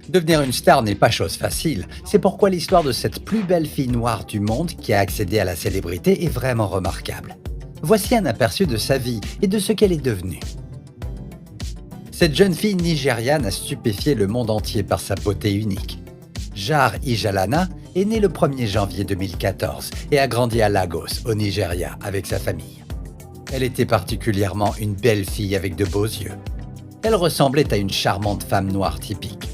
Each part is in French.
Devenir une star n'est pas chose facile, c'est pourquoi l'histoire de cette plus belle fille noire du monde qui a accédé à la célébrité est vraiment remarquable. Voici un aperçu de sa vie et de ce qu'elle est devenue. Cette jeune fille nigériane a stupéfié le monde entier par sa beauté unique. Jar Ijalana est née le 1er janvier 2014 et a grandi à Lagos, au Nigeria, avec sa famille. Elle était particulièrement une belle fille avec de beaux yeux. Elle ressemblait à une charmante femme noire typique.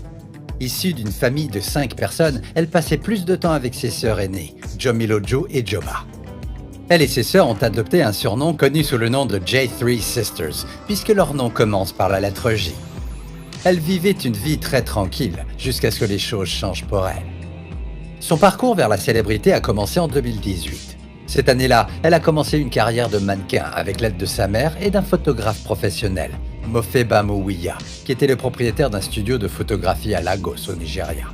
Issue d'une famille de 5 personnes, elle passait plus de temps avec ses sœurs aînées, Jomiloju et Joba. Elle et ses sœurs ont adopté un surnom connu sous le nom de J3 Sisters, puisque leur nom commence par la lettre J. Elle vivait une vie très tranquille, jusqu'à ce que les choses changent pour elle. Son parcours vers la célébrité a commencé en 2018. Cette année-là, elle a commencé une carrière de mannequin avec l'aide de sa mère et d'un photographe professionnel, Mofe Bamuwiya, qui était le propriétaire d'un studio de photographie à Lagos, au Nigeria.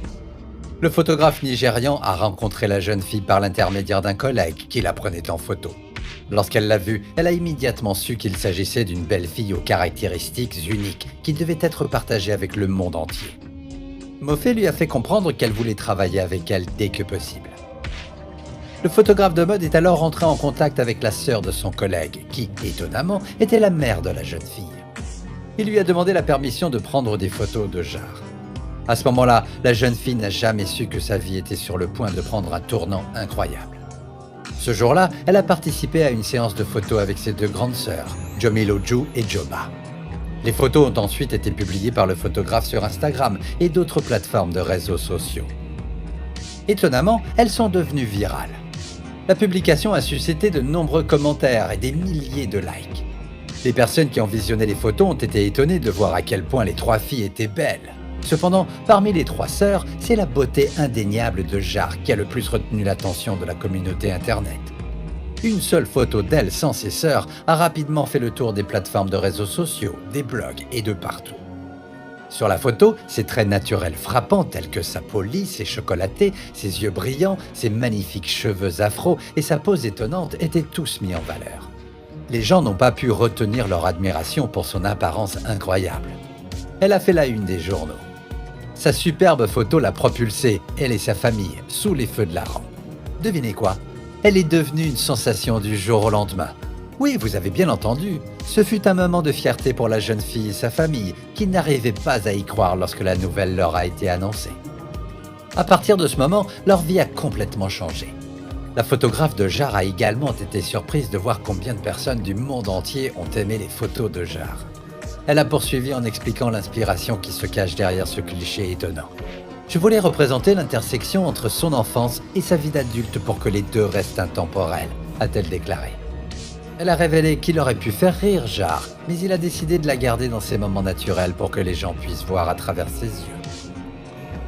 Le photographe nigérian a rencontré la jeune fille par l'intermédiaire d'un collègue qui la prenait en photo. Lorsqu'elle l'a vue, elle a immédiatement su qu'il s'agissait d'une belle fille aux caractéristiques uniques qui devaient être partagées avec le monde entier. Mofe lui a fait comprendre qu'elle voulait travailler avec elle dès que possible. Le photographe de mode est alors entré en contact avec la sœur de son collègue, qui, étonnamment, était la mère de la jeune fille. Il lui a demandé la permission de prendre des photos de Jar. À ce moment-là, la jeune fille n'a jamais su que sa vie était sur le point de prendre un tournant incroyable. Ce jour-là, elle a participé à une séance de photos avec ses 2 grandes sœurs, Jomiloju et Joba. Les photos ont ensuite été publiées par le photographe sur Instagram et d'autres plateformes de réseaux sociaux. Étonnamment, elles sont devenues virales. La publication a suscité de nombreux commentaires et des milliers de likes. Les personnes qui ont visionné les photos ont été étonnées de voir à quel point les 3 filles étaient belles. Cependant, parmi les 3 sœurs, c'est la beauté indéniable de Jar qui a le plus retenu l'attention de la communauté Internet. Une seule photo d'elle sans ses sœurs a rapidement fait le tour des plateformes de réseaux sociaux, des blogs et de partout. Sur la photo, ses traits naturels frappants tels que sa peau lisse et chocolatée, ses yeux brillants, ses magnifiques cheveux afro et sa pose étonnante étaient tous mis en valeur. Les gens n'ont pas pu retenir leur admiration pour son apparence incroyable. Elle a fait la une des journaux. Sa superbe photo l'a propulsée, elle et sa famille, sous les feux de la rampe. Devinez quoi? Elle est devenue une sensation du jour au lendemain. Oui, vous avez bien entendu, ce fut un moment de fierté pour la jeune fille et sa famille, qui n'arrivaient pas à y croire lorsque la nouvelle leur a été annoncée. À partir de ce moment, leur vie a complètement changé. La photographe de Jar a également été surprise de voir combien de personnes du monde entier ont aimé les photos de Jar. Elle a poursuivi en expliquant l'inspiration qui se cache derrière ce cliché étonnant. Je voulais représenter l'intersection entre son enfance et sa vie d'adulte pour que les deux restent intemporels, a-t-elle déclaré. Elle a révélé qu'il aurait pu faire rire Jar, mais il a décidé de la garder dans ses moments naturels pour que les gens puissent voir à travers ses yeux.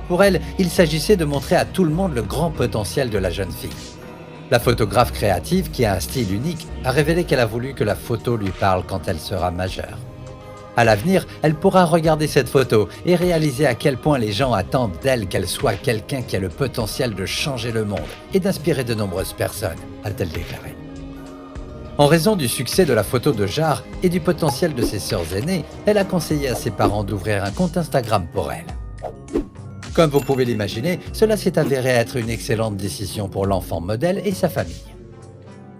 Pour elle, il s'agissait de montrer à tout le monde le grand potentiel de la jeune fille. La photographe créative, qui a un style unique, a révélé qu'elle a voulu que la photo lui parle quand elle sera majeure. À l'avenir, elle pourra regarder cette photo et réaliser à quel point les gens attendent d'elle qu'elle soit quelqu'un qui a le potentiel de changer le monde et d'inspirer de nombreuses personnes, a-t-elle déclaré. En raison du succès de la photo de Jar et du potentiel de ses sœurs aînées, elle a conseillé à ses parents d'ouvrir un compte Instagram pour elle. Comme vous pouvez l'imaginer, cela s'est avéré être une excellente décision pour l'enfant modèle et sa famille.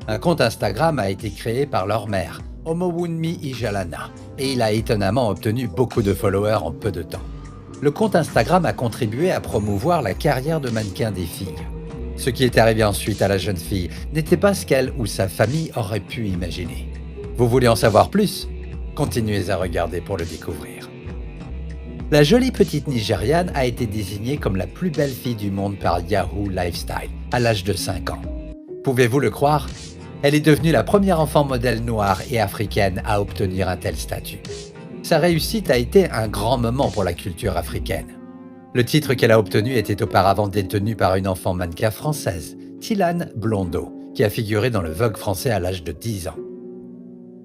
Un compte Instagram a été créé par leur mère, Omowunmi Ijalana, et il a étonnamment obtenu beaucoup de followers en peu de temps. Le compte Instagram a contribué à promouvoir la carrière de mannequin des filles. Ce qui est arrivé ensuite à la jeune fille n'était pas ce qu'elle ou sa famille auraient pu imaginer. Vous voulez en savoir plus? Continuez à regarder pour le découvrir. La jolie petite Nigériane a été désignée comme la plus belle fille du monde par Yahoo Lifestyle à l'âge de 5 ans. Pouvez-vous le croire? Elle est devenue la première enfant modèle noire et africaine à obtenir un tel statut. Sa réussite a été un grand moment pour la culture africaine. Le titre qu'elle a obtenu était auparavant détenu par une enfant mannequin française, Tilane Blondeau, qui a figuré dans le Vogue français à l'âge de 10 ans.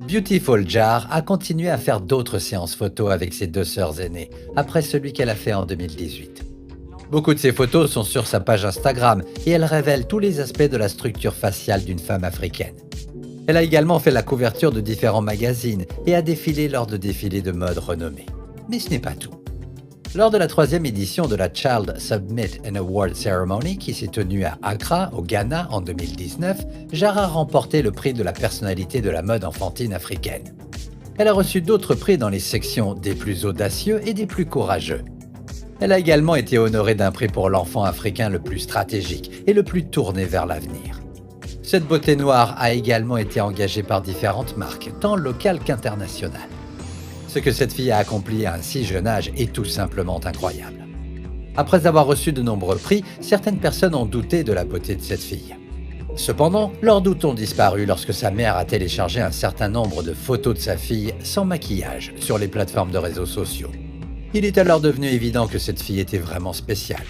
Beautiful Jar a continué à faire d'autres séances photos avec ses 2 sœurs aînées, après celui qu'elle a fait en 2018. Beaucoup de ses photos sont sur sa page Instagram et elle révèle tous les aspects de la structure faciale d'une femme africaine. Elle a également fait la couverture de différents magazines et a défilé lors de défilés de mode renommés. Mais ce n'est pas tout. Lors de la troisième édition de la Child Submit and Award Ceremony qui s'est tenue à Accra, au Ghana, en 2019, Jar a remporté le prix de la personnalité de la mode enfantine africaine. Elle a reçu d'autres prix dans les sections des plus audacieux et des plus courageux. Elle a également été honorée d'un prix pour l'enfant africain le plus stratégique et le plus tourné vers l'avenir. Cette beauté noire a également été engagée par différentes marques, tant locales qu'internationales. Ce que cette fille a accompli à un si jeune âge est tout simplement incroyable. Après avoir reçu de nombreux prix, certaines personnes ont douté de la beauté de cette fille. Cependant, leurs doutes ont disparu lorsque sa mère a téléchargé un certain nombre de photos de sa fille sans maquillage sur les plateformes de réseaux sociaux. Il est alors devenu évident que cette fille était vraiment spéciale.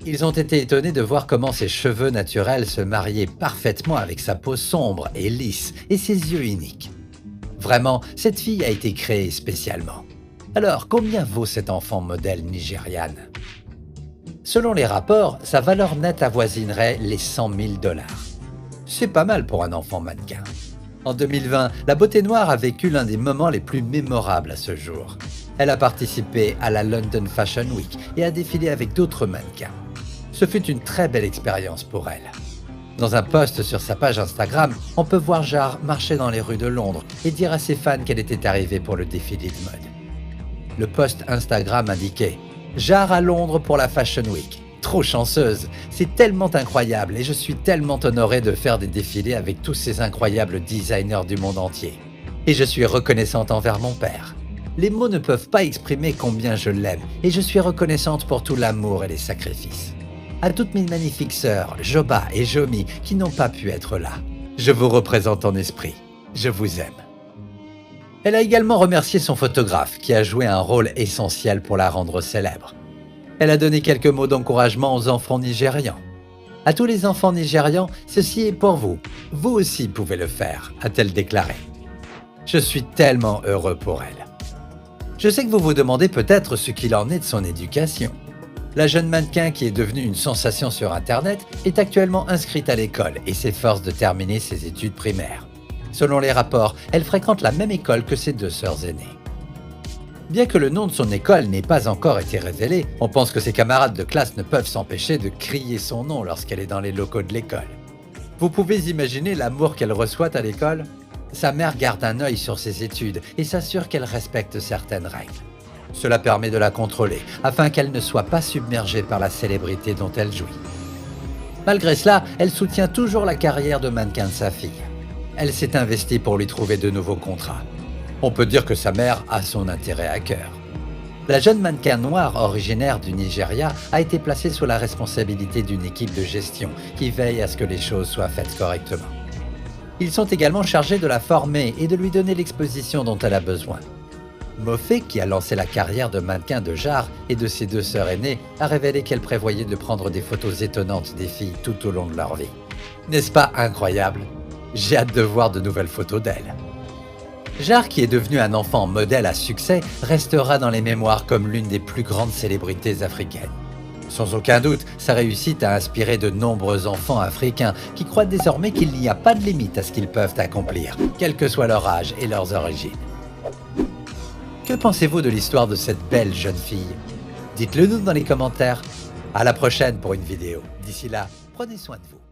Ils ont été étonnés de voir comment ses cheveux naturels se mariaient parfaitement avec sa peau sombre et lisse et ses yeux uniques. Vraiment, cette fille a été créée spécialement. Alors, combien vaut cet enfant modèle nigériane? Selon les rapports, sa valeur nette avoisinerait les 100 000 $. C'est pas mal pour un enfant mannequin. En 2020, la beauté noire a vécu l'un des moments les plus mémorables à ce jour. Elle a participé à la London Fashion Week et a défilé avec d'autres mannequins. Ce fut une très belle expérience pour elle. Dans un post sur sa page Instagram, on peut voir Jar marcher dans les rues de Londres et dire à ses fans qu'elle était arrivée pour le défilé de mode. Le post Instagram indiquait « Jar à Londres pour la Fashion Week. Trop chanceuse, c'est tellement incroyable et je suis tellement honorée de faire des défilés avec tous ces incroyables designers du monde entier. Et je suis reconnaissante envers mon père. Les mots ne peuvent pas exprimer combien je l'aime et je suis reconnaissante pour tout l'amour et les sacrifices. À toutes mes magnifiques sœurs, Joba et Jomi, qui n'ont pas pu être là. Je vous représente en esprit. Je vous aime. » Elle a également remercié son photographe, qui a joué un rôle essentiel pour la rendre célèbre. Elle a donné quelques mots d'encouragement aux enfants nigérians. « À tous les enfants nigérians, ceci est pour vous. Vous aussi pouvez le faire », a-t-elle déclaré. Je suis tellement heureux pour elle. Je sais que vous vous demandez peut-être ce qu'il en est de son éducation. La jeune mannequin qui est devenue une sensation sur Internet est actuellement inscrite à l'école et s'efforce de terminer ses études primaires. Selon les rapports, elle fréquente la même école que ses deux sœurs aînées. Bien que le nom de son école n'ait pas encore été révélé, on pense que ses camarades de classe ne peuvent s'empêcher de crier son nom lorsqu'elle est dans les locaux de l'école. Vous pouvez imaginer l'amour qu'elle reçoit à l'école? Sa mère garde un œil sur ses études et s'assure qu'elle respecte certaines règles. Cela permet de la contrôler, afin qu'elle ne soit pas submergée par la célébrité dont elle jouit. Malgré cela, elle soutient toujours la carrière de mannequin de sa fille. Elle s'est investie pour lui trouver de nouveaux contrats. On peut dire que sa mère a son intérêt à cœur. La jeune mannequin noire originaire du Nigeria a été placée sous la responsabilité d'une équipe de gestion qui veille à ce que les choses soient faites correctement. Ils sont également chargés de la former et de lui donner l'exposition dont elle a besoin. Moffé, qui a lancé la carrière de mannequin de Jar et de ses deux sœurs aînées, a révélé qu'elle prévoyait de prendre des photos étonnantes des filles tout au long de leur vie. N'est-ce pas incroyable? J'ai hâte de voir de nouvelles photos d'elle. Jar, qui est devenu un enfant modèle à succès, restera dans les mémoires comme l'une des plus grandes célébrités africaines. Sans aucun doute, sa réussite a inspiré de nombreux enfants africains qui croient désormais qu'il n'y a pas de limite à ce qu'ils peuvent accomplir, quel que soit leur âge et leurs origines. Que pensez-vous de l'histoire de cette belle jeune fille? Dites-le nous dans les commentaires. À la prochaine pour une vidéo. D'ici là, prenez soin de vous.